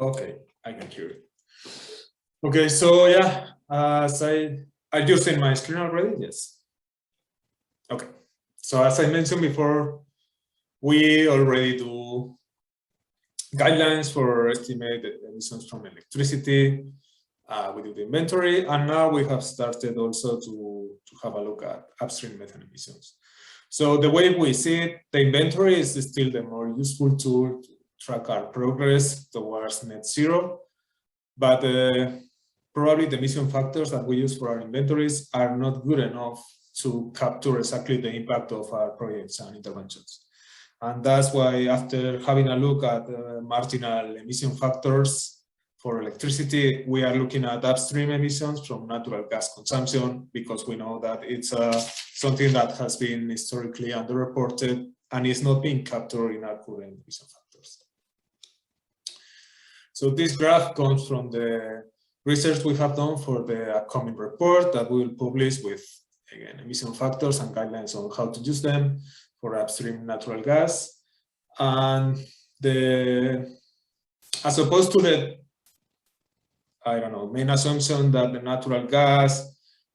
Okay, I can hear it. Okay, so yeah, as are you seeing my screen already? Yes. Okay, so as I mentioned before, we already do guidelines for estimated emissions from electricity. We do the inventory, and now we have started also to have a look at upstream methane emissions. So the way we see it, the inventory is still the more useful tool to track our progress towards net zero, but probably the emission factors that we use for our inventories are not good enough to capture exactly the impact of our projects and interventions. And that's why, after having a look at marginal emission factors for electricity, we are looking at upstream emissions from natural gas consumption, because we know that it's something that has been historically underreported and is not being captured in our current emission factors. So this graph comes from the research we have done for the upcoming report that we will publish with, again, emission factors and guidelines on how to use them for upstream natural gas. And as opposed to the, I don't know, main assumption that the natural gas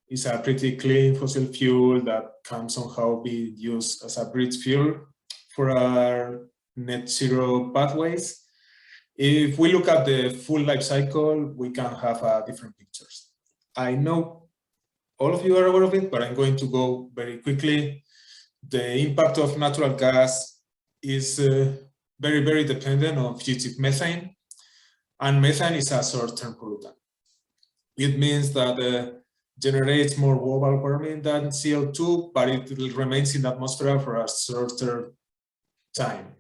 is a pretty clean fossil fuel that can somehow be used as a bridge fuel for our net zero pathways, if we look at the full life cycle, we can have different pictures. I know all of you are aware of it, but I'm going to go very quickly. The impact of natural gas is very, very dependent on fugitive methane, and methane is a short-term pollutant. It means that it generates more global warming than CO2, but it remains in the atmosphere for a shorter time.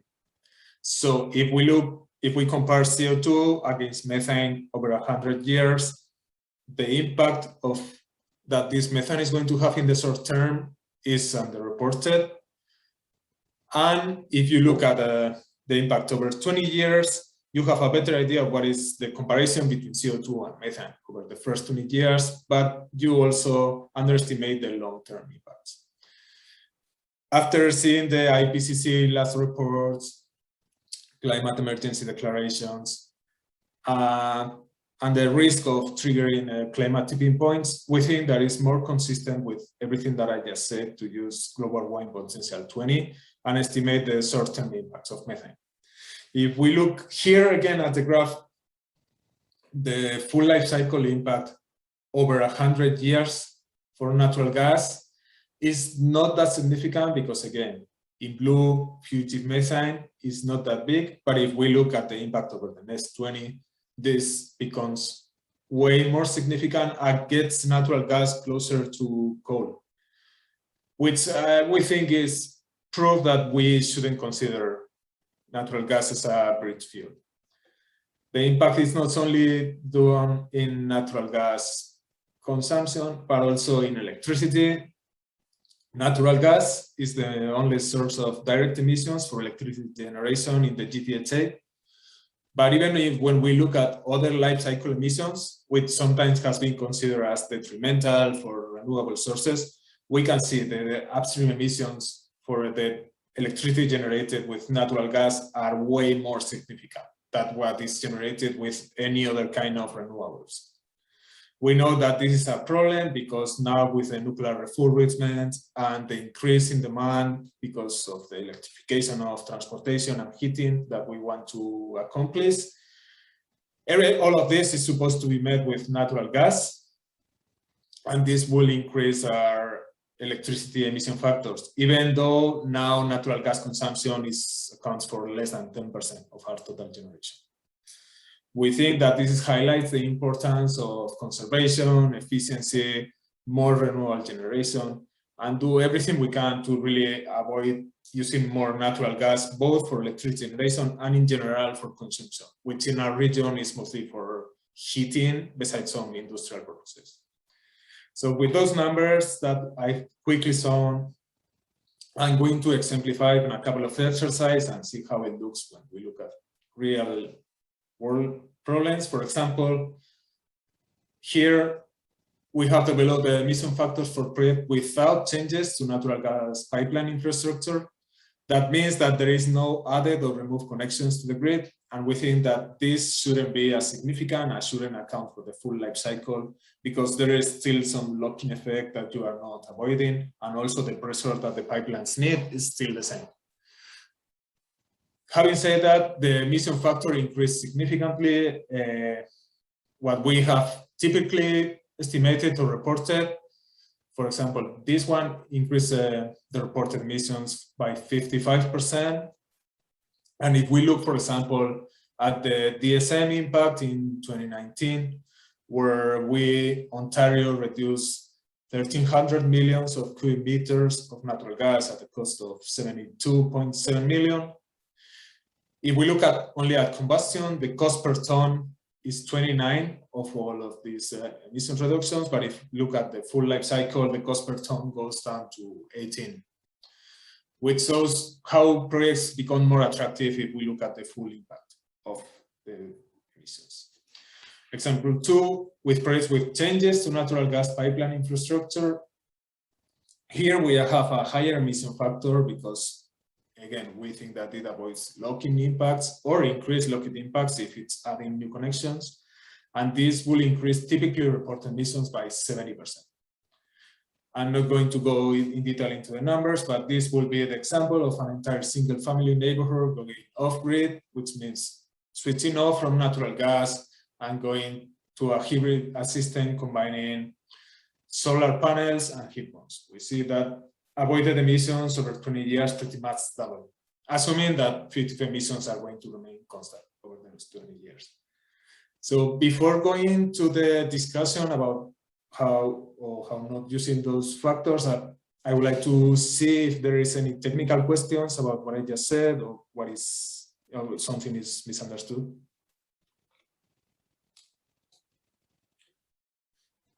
So if we compare CO2 against methane over 100 years, the impact that this methane is going to have in the short term is underreported. And if you look at the impact over 20 years, you have a better idea of what is the comparison between CO2 and methane over the first 20 years, but you also underestimate the long-term impacts. After seeing the IPCC last reports, climate emergency declarations, and the risk of triggering climate tipping points, we think that is more consistent with everything that I just said to use global warming potential 20 and estimate the short-term impacts of methane. If we look here again at the graph, the full life cycle impact over 100 years for natural gas is not that significant, because again, in blue, fugitive methane is not that big, but if we look at the impact over the next 20, this becomes way more significant and gets natural gas closer to coal, which we think is proof that we shouldn't consider natural gas as a bridge fuel. The impact is not only done in natural gas consumption, but also in electricity. Natural gas is the only source of direct emissions for electricity generation in the GTHA. But even if when we look at other life cycle emissions, which sometimes has been considered as detrimental for renewable sources, we can see the upstream emissions for the electricity generated with natural gas are way more significant than what is generated with any other kind of renewables. We know that this is a problem because now with the nuclear refurbishment and the increase in demand because of the electrification of transportation and heating that we want to accomplish, all of this is supposed to be met with natural gas, and this will increase our electricity emission factors, even though now natural gas consumption accounts for less than 10% of our total generation. We think that this highlights the importance of conservation, efficiency, more renewable generation, and do everything we can to really avoid using more natural gas, both for electricity generation and in general for consumption, which in our region is mostly for heating, besides some industrial purposes. So with those numbers that I quickly saw, I'm going to exemplify in a couple of exercises and see how it looks when we look at real world problems. For example, here we have developed the emission factors for projects without changes to natural gas pipeline infrastructure That means that there is no added or removed connections to the grid, and we think that this shouldn't be as significant, and shouldn't account for the full life cycle, because there is still some locking effect that you are not avoiding, and also the pressure that the pipelines need is still the same. Having said that, the emission factor increased significantly. What we have typically estimated or reported, for example, this one increased the reported emissions by 55%. And if we look, for example, at the DSM impact in 2019, where Ontario reduced 1,300 millions of cubic meters of natural gas at a cost of 72.7 million. If we look at only at combustion, the cost per ton is 29 of all of these emission reductions. But if you look at the full life cycle, the cost per ton goes down to 18, which shows how projects become more attractive if we look at the full impact of the emissions. Example 2, with projects with changes to natural gas pipeline infrastructure. Here we have a higher emission factor because, again, we think that it avoids locking impacts or increase locking impacts if it's adding new connections. And this will increase typically reported emissions by 70%. I'm not going to go in detail into the numbers, but this will be the example of an entire single family neighborhood going off-grid, which means switching off from natural gas and going to a hybrid system combining solar panels and heat pumps. We see that avoided emissions over 20 years pretty much double, assuming that fugitive emissions are going to remain constant over the next 20 years. So before going to the discussion about how or how not using those factors, I would like to see if there is any technical questions about what I just said, or what is something is misunderstood.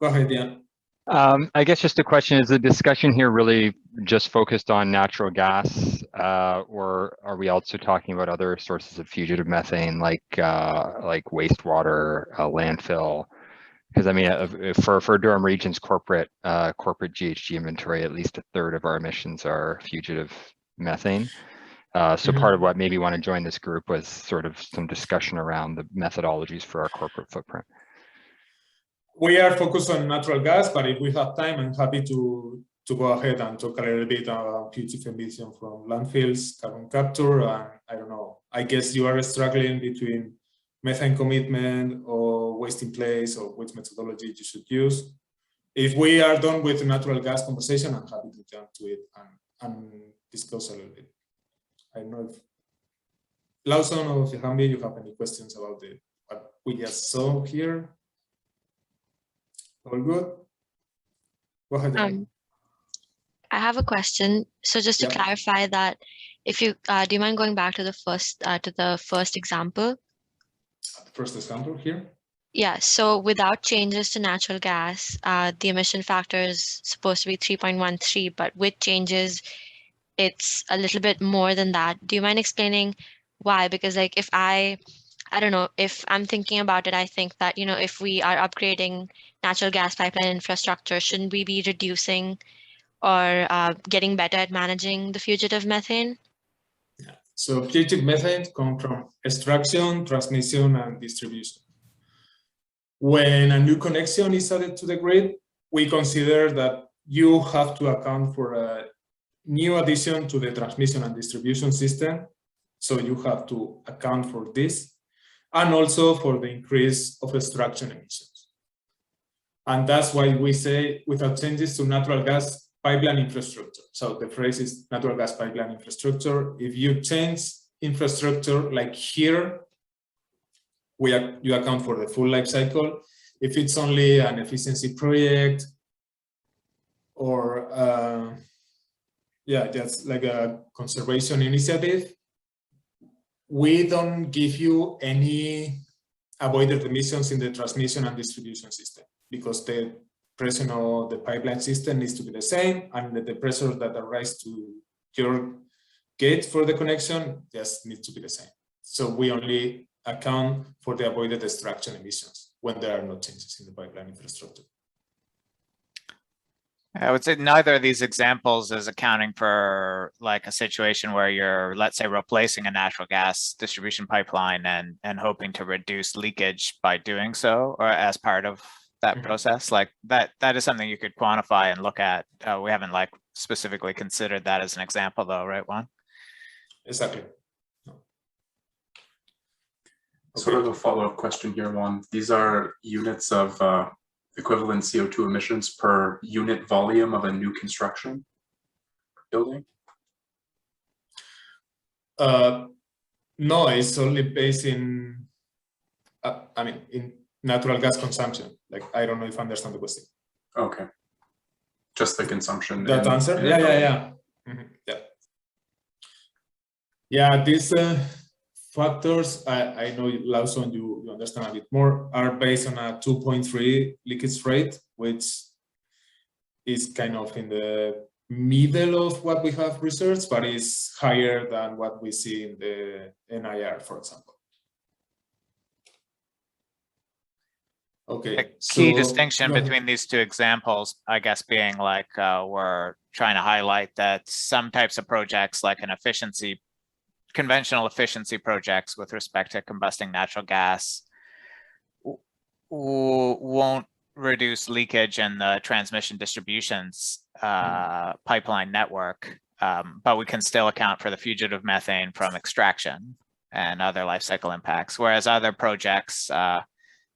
Go ahead, Diane. I guess just a question, is the discussion here really just focused on natural gas, or are we also talking about other sources of fugitive methane, like wastewater, landfill? Because I mean, for Durham Region's corporate GHG inventory, at least a third of our emissions are fugitive methane. So part of what made me want to join this group was sort of some discussion around the methodologies for our corporate footprint. We are focused on natural gas, but if we have time, I'm happy to go ahead and talk a little bit about fugitive emission from landfills, carbon capture, and I don't know. I guess you are struggling between methane commitment or waste in place, or which methodology you should use. If we are done with the natural gas conversation, I'm happy to jump to it and discuss a little bit. I don't know if Lawson or Fihambi, you have any questions about what we just saw here? All good? Go ahead. I have a question. So just to clarify that, if you do you mind going back to the first example? The first example here? Yeah. So without changes to natural gas, the emission factor is supposed to be 3.13, but with changes, it's a little bit more than that. Do you mind explaining why? Because like if I don't know, if I'm thinking about it, I think that, you know, if we are upgrading natural gas pipeline infrastructure, shouldn't we be reducing or getting better at managing the fugitive methane? Yeah. So fugitive methane come from extraction, transmission, and distribution. When a new connection is added to the grid, we consider that you have to account for a new addition to the transmission and distribution system. So you have to account for this, and also for the increase of extraction emissions. And that's why we say without changes to natural gas pipeline infrastructure. So the phrase is natural gas pipeline infrastructure. If you change infrastructure like here, you account for the full life cycle. If it's only an efficiency project or just like a conservation initiative, we don't give you any avoided emissions in the transmission and distribution system, because the pressure of the pipeline system needs to be the same, and the pressure that arrives to your gate for the connection just needs to be the same. So we only account for the avoided extraction emissions when there are no changes in the pipeline infrastructure. I would say neither of these examples is accounting for like a situation where you're, let's say, replacing a natural gas distribution pipeline and hoping to reduce leakage by doing so, or as part of that process. Like that is something you could quantify and look at. We haven't like specifically considered that as an example though, right, Juan? Exactly. Sort of a follow-up question here, Juan. These are units of equivalent CO2 emissions per unit volume of a new construction building? No, it's only based in, I mean, in natural gas consumption. Like, I don't know if I understand the question. Okay. Just the consumption. That answer? Yeah. Yeah. Yeah, these factors, I know, Lawson, you understand a bit more, are based on a 2.3 leakage rate, which is kind of in the middle of what we have researched, but is higher than what we see in the NIR, for example. Okay. A key distinction between these two examples, I guess, being like we're trying to highlight that some types of projects, like an efficiency, conventional efficiency projects with respect to combusting natural gas, won't reduce leakage in the transmission distributions pipeline network, but we can still account for the fugitive methane from extraction and other life cycle impacts. Whereas other projects,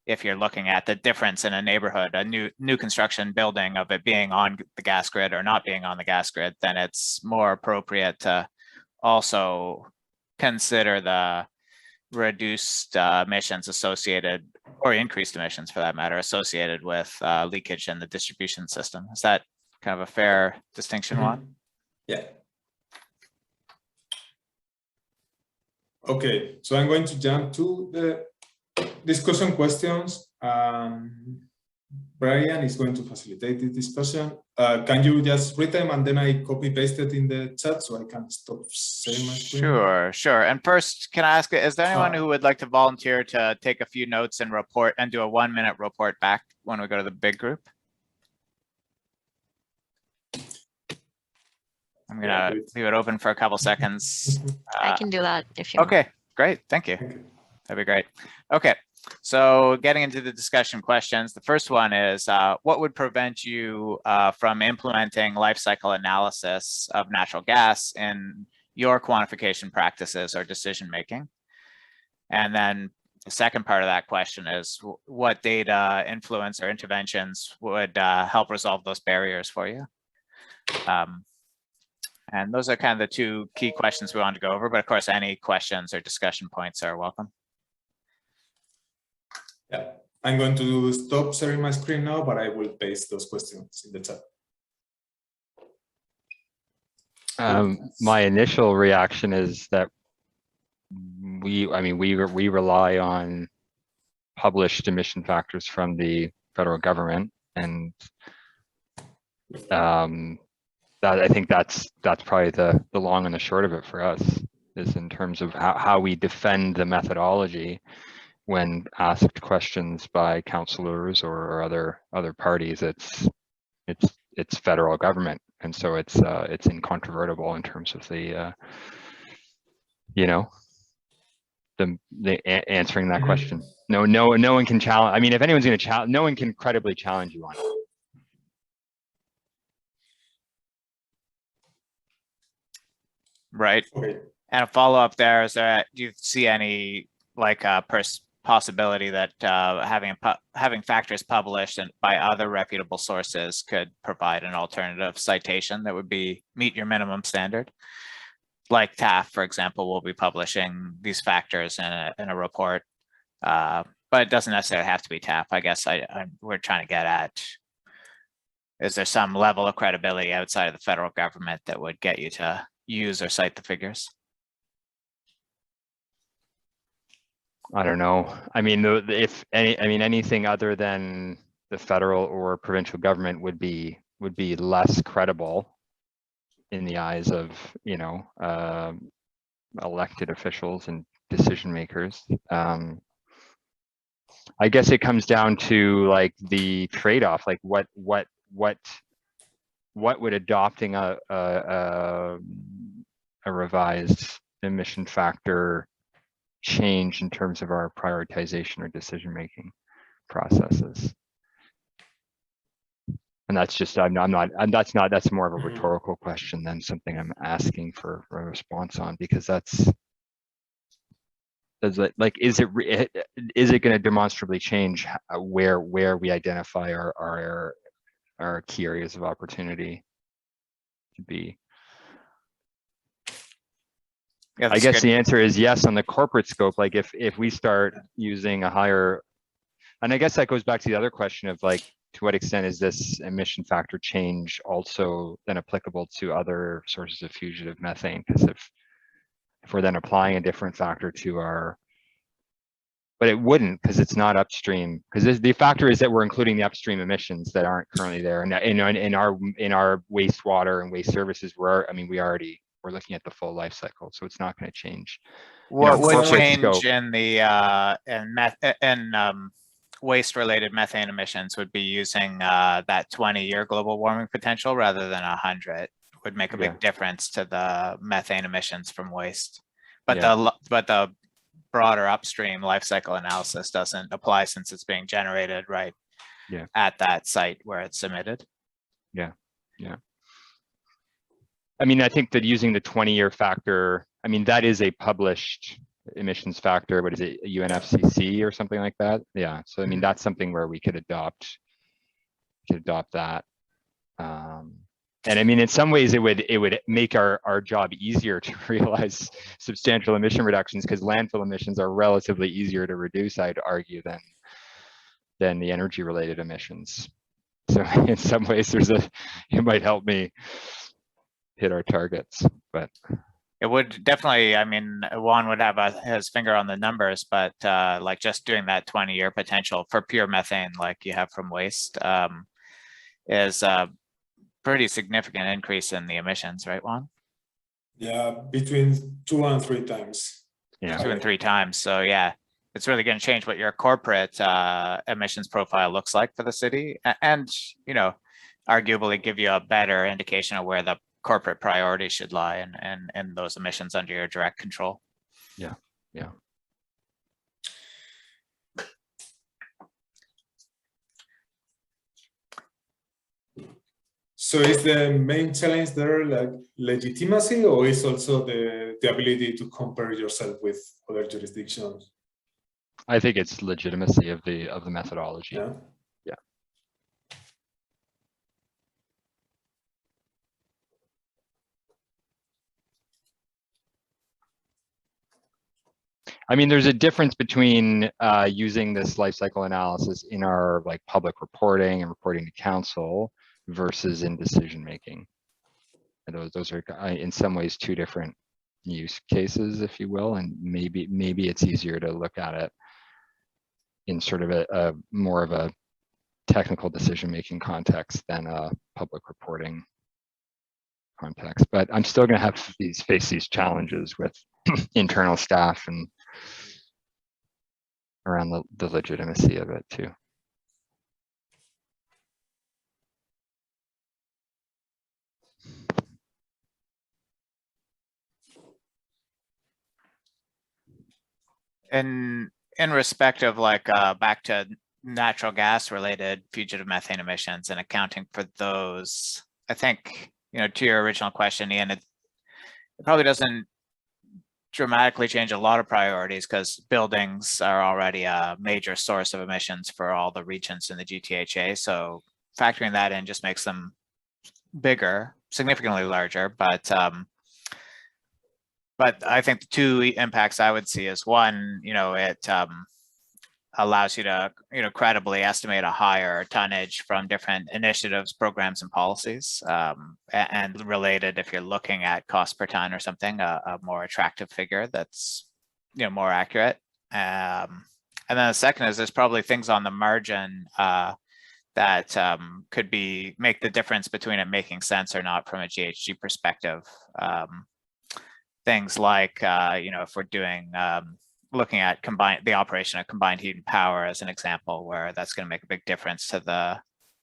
if you're looking at the difference in a neighborhood, a new construction building, of it being on the gas grid or not being on the gas grid, then it's more appropriate to also consider the reduced emissions associated, or increased emissions for that matter, associated with leakage in the distribution system. Is that kind of a fair distinction, Juan? Yeah. Okay, so I'm going to jump to the discussion questions. Brian is going to facilitate the discussion. Can you just read them and then I copy paste it in the chat so I can stop sharing my screen? Sure. And first, can I ask, is there anyone who would like to volunteer to take a few notes and report and do a 1-minute report back when we go to the big group? I'm gonna leave it open for a couple seconds. I can do that if you want. Okay, great. Thank you. That'd be great. Okay, so getting into the discussion questions, the first one is, what would prevent you from implementing life cycle analysis of natural gas in your quantification practices or decision making? And then the second part of that question is, what data, influence, or interventions would help resolve those barriers for you? And those are kind of the two key questions we wanted to go over, but of course, any questions or discussion points are welcome. Yeah, I'm going to stop sharing my screen now, but I will paste those questions in the chat. My initial reaction is that we rely on published emission factors from the federal government, and I think that's probably the long and the short of it for us, is in terms of how we defend the methodology when asked questions by councillors or other parties. It's federal government, and so it's incontrovertible in terms of the answering that question. No one can challenge. I mean, if anyone's going to challenge, no one can credibly challenge you on it. Right. Okay. And a follow up there, is there, do you see any like possibility that having factors published and by other reputable sources could provide an alternative citation that would meet your minimum standard? Like TAF, for example, will be publishing these factors in a report, but it doesn't necessarily have to be TAF. I guess we're trying to get at, is there some level of credibility outside of the federal government that would get you to use or cite the figures? I don't know. I mean, anything other than the federal or provincial government would be less credible in the eyes of elected officials and decision makers. I guess it comes down to like the trade-off, like what what would adopting a revised emission factor change in terms of our prioritization or decision-making processes? And that's just, that's more of a rhetorical question than something I'm asking for a response on, because that's, is it going to demonstrably change where we identify our key areas of opportunity to be? Yeah, I guess the answer is yes on the corporate scope. Like if we start using a higher, and I guess that goes back to the other question of like, to what extent is this emission factor change also then applicable to other sources of fugitive methane? Because if we're then applying a different factor to our, but it wouldn't, because it's not upstream, because the factor is that we're including the upstream emissions that aren't currently there. And in our wastewater and waste services, we're looking at the full life cycle, so it's not going to change. What would corporate change scope. in the waste-related methane emissions would be using that 20-year global warming potential rather than 100 would make a big difference to the methane emissions from waste. But the broader upstream life cycle analysis doesn't apply since it's being generated right at that site where it's emitted. Yeah. I mean, I think that using the 20-year factor, I mean, that is a published emissions factor. What is it, UNFCCC or something like that? Yeah. So I mean, that's something where we could adopt that. And I mean, in some ways, it would make our job easier to realize substantial emission reductions, because landfill emissions are relatively easier to reduce, I'd argue, than the energy-related emissions. So in some ways, it might help me hit our targets, but. It would definitely, I mean, Juan would have his finger on the numbers, but like just doing that 20-year potential for pure methane, like you have from waste, is a pretty significant increase in the emissions, right, Juan? Yeah, between 2 and 3 times. Yeah, 2 and 3 times. So yeah, it's really going to change what your corporate emissions profile looks like for the city, and arguably give you a better indication of where the corporate priorities should lie and those emissions under your direct control. Yeah. So is the main challenge there like legitimacy, or is also the ability to compare yourself with other jurisdictions? I think it's legitimacy of the methodology. Yeah. I mean, there's a difference between using this life cycle analysis in our like public reporting and reporting to council versus in decision making. And those are in some ways 2 different use cases, if you will, and maybe it's easier to look at it in sort of a more of a technical decision making context than a public reporting context. But I'm still going to have face these challenges with internal staff and around the legitimacy of it too. And in respect of like back to natural gas related fugitive methane emissions and accounting for those, I think, to your original question, Ian, it probably doesn't dramatically change a lot of priorities because buildings are already a major source of emissions for all the regions in the GTHA. So factoring that in just makes them bigger, significantly larger. But I think the 2 impacts I would see is one, it allows you to, credibly estimate a higher tonnage from different initiatives, programs, and policies. And related, if you're looking at cost per ton or something, a more attractive figure that's, more accurate. And then the second is there's probably things on the margin that could make the difference between it making sense or not from a GHG perspective. Things like, if we're doing looking at the operation of combined heat and power as an example, where that's going to make a big difference to the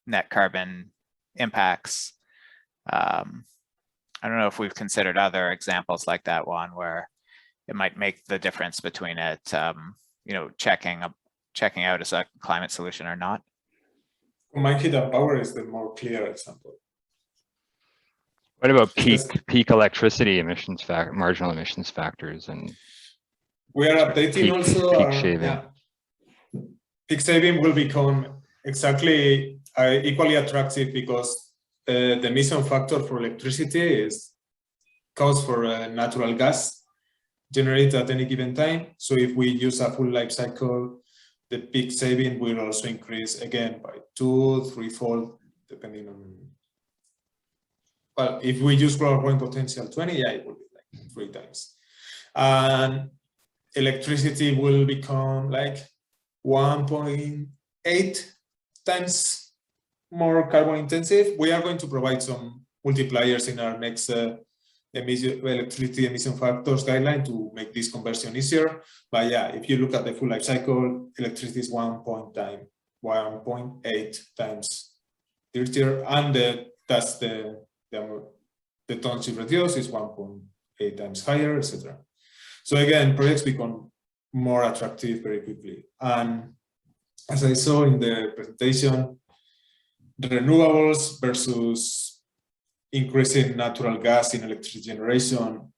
net carbon impacts. I don't know if we've considered other examples like that one where it might make the difference between it, you know, checking out as a climate solution or not. Combined heat and power is the more clear example. What about peak electricity emissions marginal emissions factors, and we are updating also peak our, shaving? yeah. Peak saving will become exactly equally attractive because the emission factor for electricity is cost for natural gas generated at any given time. So if we use a full life cycle, the peak saving will also increase again by 2-3-fold, depending on. Well, if we use global warming potential 20, yeah, it will be like 3 times. And electricity will become like 1.8 times more carbon intensive. We are going to provide some multipliers in our next electricity emission factors guideline to make this conversion easier. But yeah, if you look at the full life cycle, electricity is 1.8 times dirtier, and that's the tons it reduces is 1.8 times higher, etc. So again, projects become more attractive very quickly. And as I saw in the presentation, renewables versus increasing natural gas in electricity generation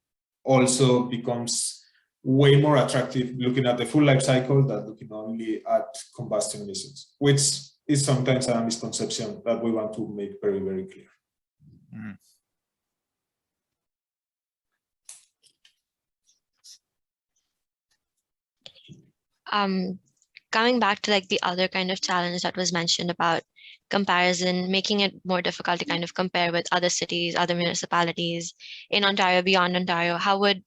also becomes way more attractive looking at the full life cycle than looking only at combustion emissions, which is sometimes a misconception that we want to make very, very clear. Mm. Coming back to like the other kind of challenge that was mentioned about comparison, making it more difficult to kind of compare with other cities, other municipalities in Ontario, beyond Ontario, how would,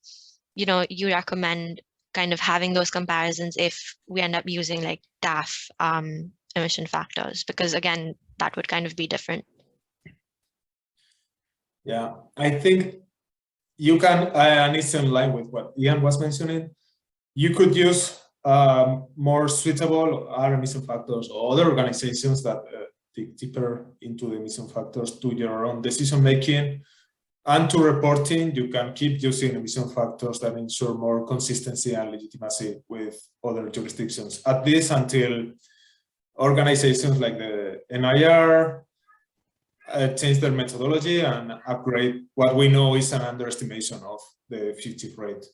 you know, you recommend kind of having those comparisons if we end up using like DAF emission factors? Because again, that would kind of be different. Yeah, I think you can, and it's in line with what Ian was mentioning, you could use more suitable emission factors or other organizations that dig deeper into the emission factors to your own decision making. And to reporting, you can keep using emission factors that ensure more consistency and legitimacy with other jurisdictions, at least until organizations like the NIR change their methodology and upgrade what we know is an underestimation of the fugitive rate.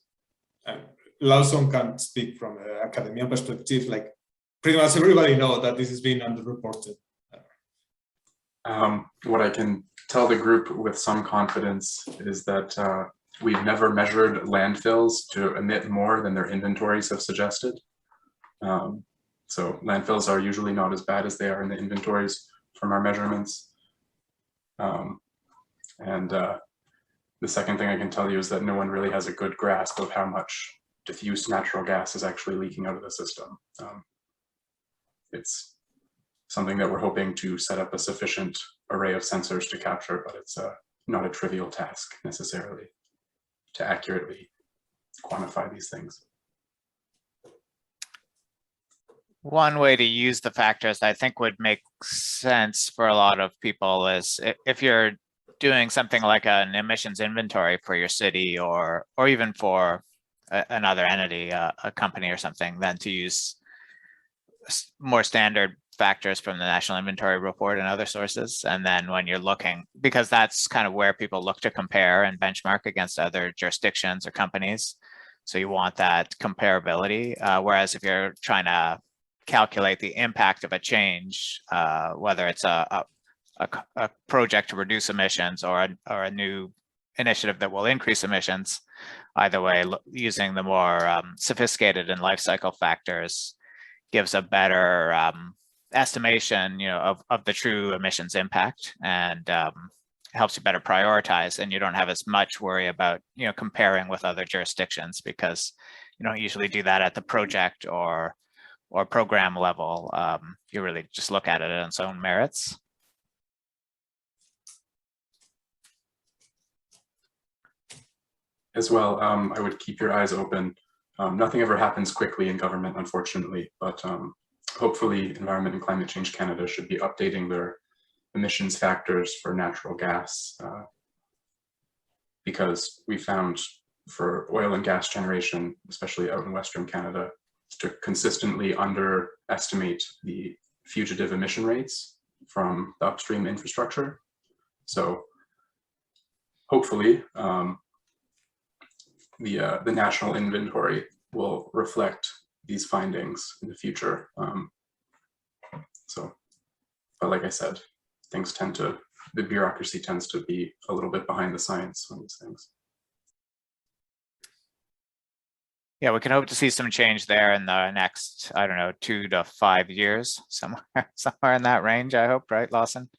And Lawson can speak from an academia perspective, like pretty much everybody knows that this is being underreported. What I can tell the group with some confidence is that we've never measured landfills to emit more than their inventories have suggested. So landfills are usually not as bad as they are in the inventories from our measurements. The second thing I can tell you is that no one really has a good grasp of how much diffuse natural gas is actually leaking out of the system. It's something that we're hoping to set up a sufficient array of sensors to capture, but it's not a trivial task necessarily to accurately quantify these things. One way to use the factors that I think would make sense for a lot of people is if you're doing something like an emissions inventory for your city or even for another entity, a company or something, then to use more standard factors from the National Inventory Report and other sources. And then when you're looking, because that's kind of where people look to compare and benchmark against other jurisdictions or companies. So you want that comparability. Whereas if you're trying to calculate the impact of a change, whether it's a project to reduce emissions or a new initiative that will increase emissions, either way, using the more sophisticated and life cycle factors gives a better estimation, of the true emissions impact, and helps you better prioritize, and you don't have as much worry about comparing with other jurisdictions, because you don't usually do that at the project or program level. You really just look at it on its own merits. As well, I would keep your eyes open. Nothing ever happens quickly in government, unfortunately, but hopefully Environment and Climate Change Canada should be updating their emissions factors for natural gas, because we found for oil and gas generation, especially out in Western Canada, to consistently underestimate the fugitive emission rates from the upstream infrastructure. So hopefully the national inventory will reflect these findings in the future. But like I said, the bureaucracy tends to be a little bit behind the science on these things. Yeah, we can hope to see some change there in the next, I don't know, 2 to 5 years, somewhere in that range, I hope, right, Lawson?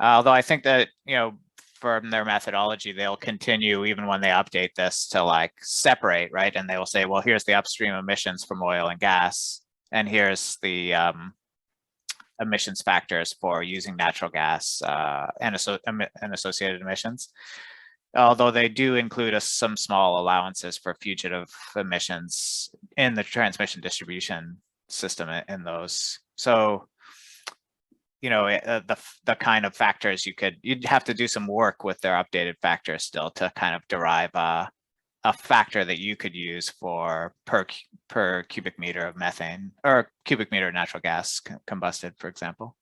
Although I think that, you know, from their methodology, they'll continue even when they update this to like separate, right? And they will say, well, here's the upstream emissions from oil and gas, and here's the emissions factors for using natural gas and associated emissions. Although they do include some small allowances for fugitive emissions in the transmission distribution system in those. So, you know, the kind of factors you'd have to do some work with their updated factors still to kind of derive a factor that you could use for per cubic meter of methane or cubic meter of natural gas combusted, for example.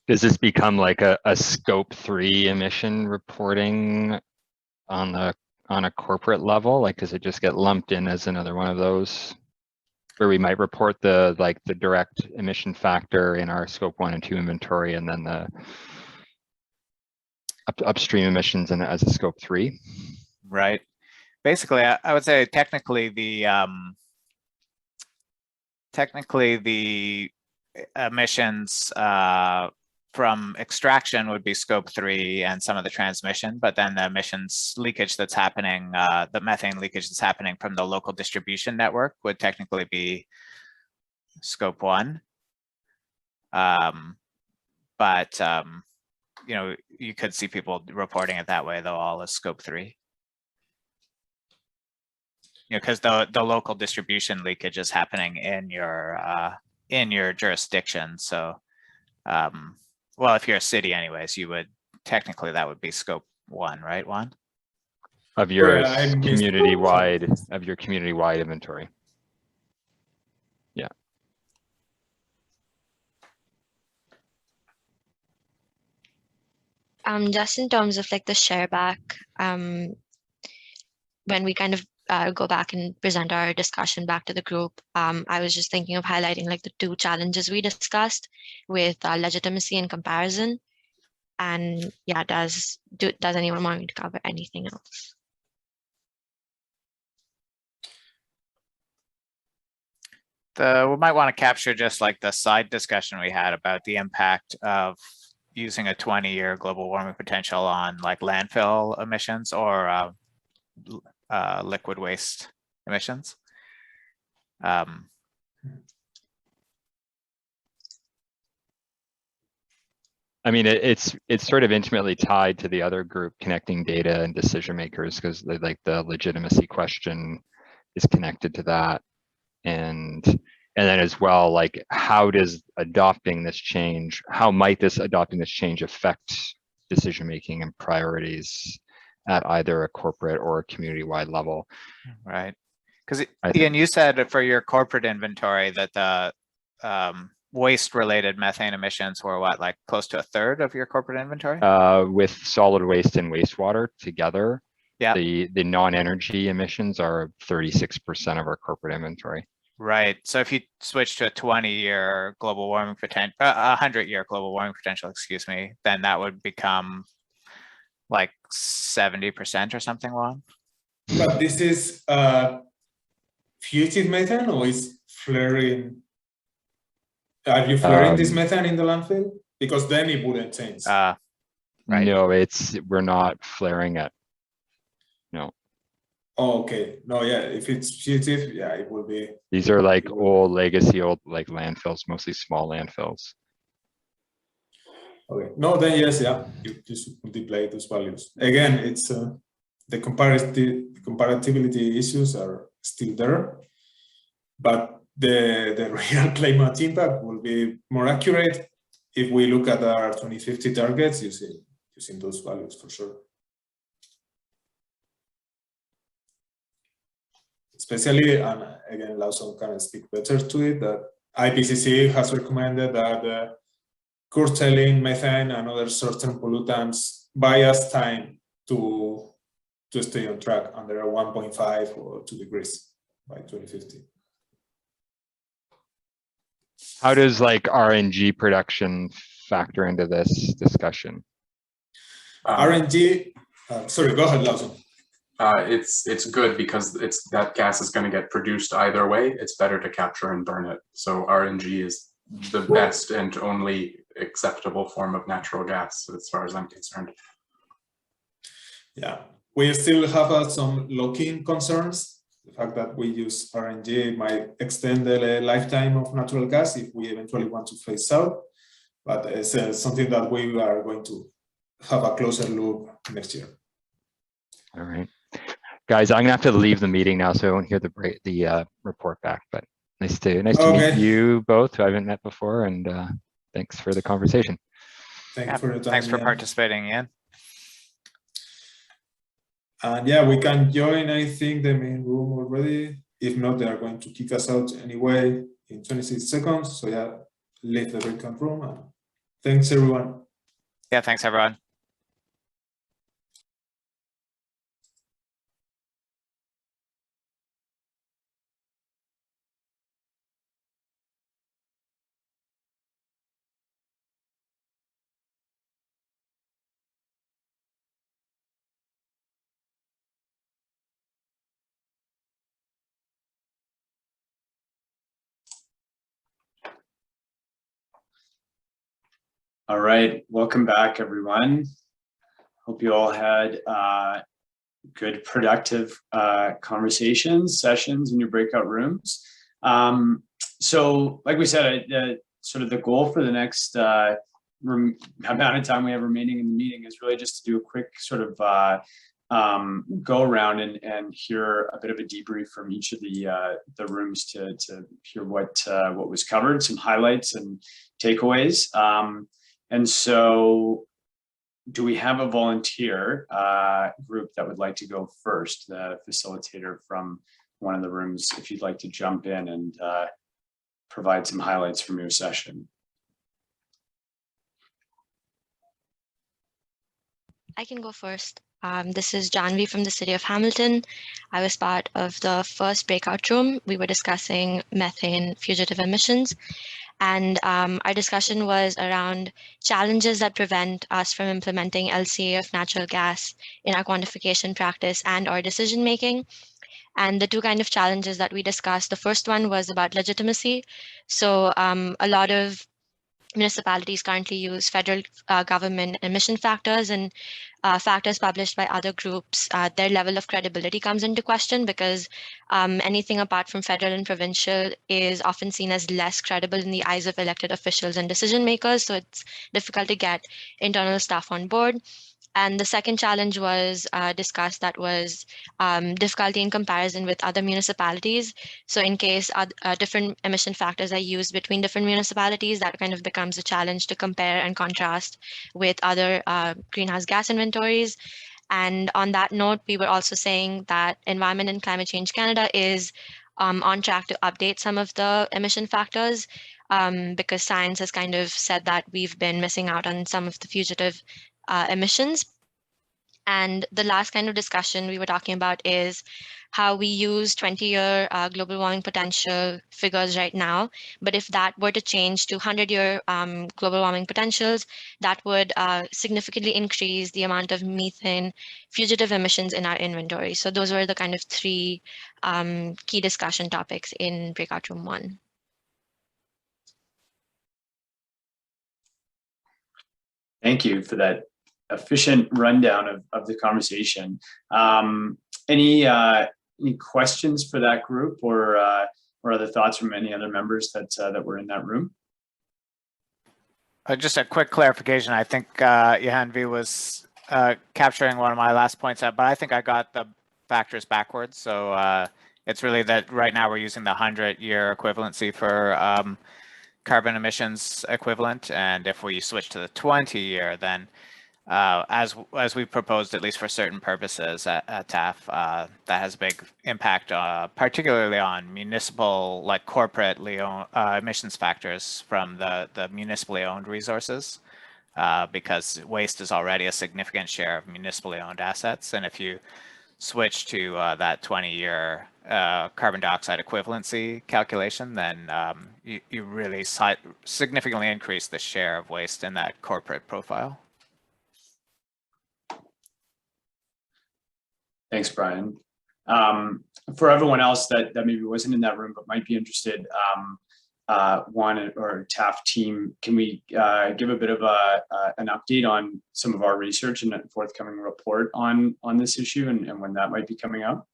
Does this become like a scope 3 emission reporting on a corporate level? Like, does it just get lumped in as another one of those where we might report the direct emission factor in our scope 1 and 2 inventory, and then the upstream emissions and as a scope 3? Right. Basically, I would say technically the emissions from extraction would be scope 3 and some of the transmission, but then the emissions leakage that's happening, the methane leakage that's happening from the local distribution network would technically be scope 1. But you know, you could see people reporting it that way though, all as scope 3. You know, because the local distribution leakage is happening in your jurisdiction. So well, if you're a city anyways, you would technically that would be scope 1, right, Juan? Of your community-wide inventory. Yeah. Just in terms of like the share back, when we kind of go back and present our discussion back to the group, I was just thinking of highlighting like the 2 challenges we discussed with legitimacy and comparison. And yeah, does anyone want me to cover anything else? We might want to capture just like the side discussion we had about the impact of using a 20-year global warming potential on like landfill emissions or liquid waste emissions. I mean, it's sort of intimately tied to the other group, connecting data and decision makers, because like the legitimacy question is connected to that, and then as well, like how might this adopting this change affect decision making and priorities at either a corporate or a community-wide level? Right, because Ian, you said for your corporate inventory that the waste-related methane emissions were what, like close to 1/3 of your corporate inventory? With solid waste and wastewater together, yeah, the non-energy emissions are 36% of our corporate inventory. Right. So if you switch to a 20-year global warming potential, 100-year global warming potential, excuse me, then that would become like 70% or something, Juan? But this is fugitive methane, or is flaring? Are you flaring this methane in the landfill? Because then it wouldn't change. Right. No, we're not flaring it. No. Oh, okay. No, yeah. If it's fugitive, yeah, it will be. These are like old like landfills, mostly small landfills. Okay. No, then yes, yeah. You just multiply those values. Again, it's the comparativity issues are still there, but the real climate impact will be more accurate if we look at our 2050 targets using those values for sure. Especially, and again, Lawson can speak better to it, that IPCC has recommended that curtailing methane and other short-term pollutants buy us time to stay on track under 1.5 or 2 degrees by 2050. How does like RNG production factor into this discussion? RNG, sorry, go ahead, Lawson. It's good because that gas is going to get produced either way. It's better to capture and burn it. So RNG is the best and only acceptable form of natural gas, as far as I'm concerned. Yeah, we still have some lock-in concerns. The fact that we use RNG might extend the lifetime of natural gas if we eventually want to phase out. But it's something that we are going to have a closer look next year. All right, guys, I'm gonna have to leave the meeting now, so I won't hear the report back. But nice to meet you both, who I haven't met before, and thanks for the conversation. Thank you for your time. Thanks for Ian. participating, Ian. And yeah, we can join, I think, the main room already. If not, they are going to kick us out anyway in 26 seconds. So yeah, leave the breakout room. And thanks, everyone. Yeah, thanks, everyone. All right, welcome back, everyone. Hope you all had good, productive sessions in your breakout rooms. So, like we said, sort of the goal for the next amount of time we have remaining in the meeting is really just to do a quick sort of go around and hear a bit of a debrief from each of the rooms to hear what was covered, some highlights and takeaways. And so, do we have a volunteer group that would like to go first, the facilitator from one of the rooms, if you'd like to jump in and provide some highlights from your session? I can go first. This is Janvi from the city of Hamilton. I was part of the first breakout room. We were discussing methane fugitive emissions. And our discussion was around challenges that prevent us from implementing LCA of natural gas in our quantification practice and our decision making. And the two kind of challenges that we discussed, the first one was about legitimacy. So a lot of municipalities currently use federal government emission factors, and factors published by other groups, their level of credibility comes into question because anything apart from federal and provincial is often seen as less credible in the eyes of elected officials and decision makers. So it's difficult to get internal staff on board. And the second challenge was discussed, that was difficulty in comparison with other municipalities. So in case different emission factors are used between different municipalities, that kind of becomes a challenge to compare and contrast with other greenhouse gas inventories. And on that note, we were also saying that Environment and Climate Change Canada is on track to update some of the emission factors because science has kind of said that we've been missing out on some of the fugitive emissions. And the last kind of discussion we were talking about is how we use 20-year global warming potential figures right now. But if that were to change to 100-year global warming potentials, that would significantly increase the amount of methane fugitive emissions in our inventory. So those were the kind of three key discussion topics in Breakout Room 1. Thank you for that efficient rundown of the conversation. Any questions for that group or other thoughts from any other members that were in that room? Just a quick clarification. I think Johan V was capturing one of my last points, but I think I got the factors backwards. So It's really that right now we're using the 100-year equivalency for carbon emissions equivalent. And if we switch to the 20-year, then as we proposed, at least for certain purposes at TAF, that has a big impact, particularly on municipal, like corporately owned emissions factors from the municipally owned resources, because waste is already a significant share of municipally owned assets. And if you switch to that 20-year carbon dioxide equivalency calculation, then you really significantly increase the share of waste in that corporate profile. Thanks, Brian. For everyone else that maybe wasn't in that room but might be interested, Juan or TAF team, can we give a bit of an update on some of our research and a forthcoming report on this issue and when that might be coming out?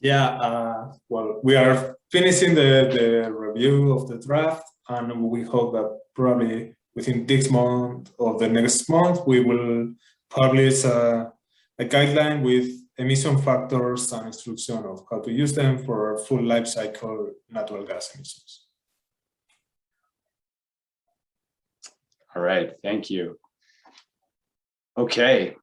Yeah, well, we are finishing the review of the draft, and we hope that probably within this month or the next month, we will publish a guideline with emission factors and instruction of how to use them for full life cycle natural gas emissions. All right, thank you. Okay,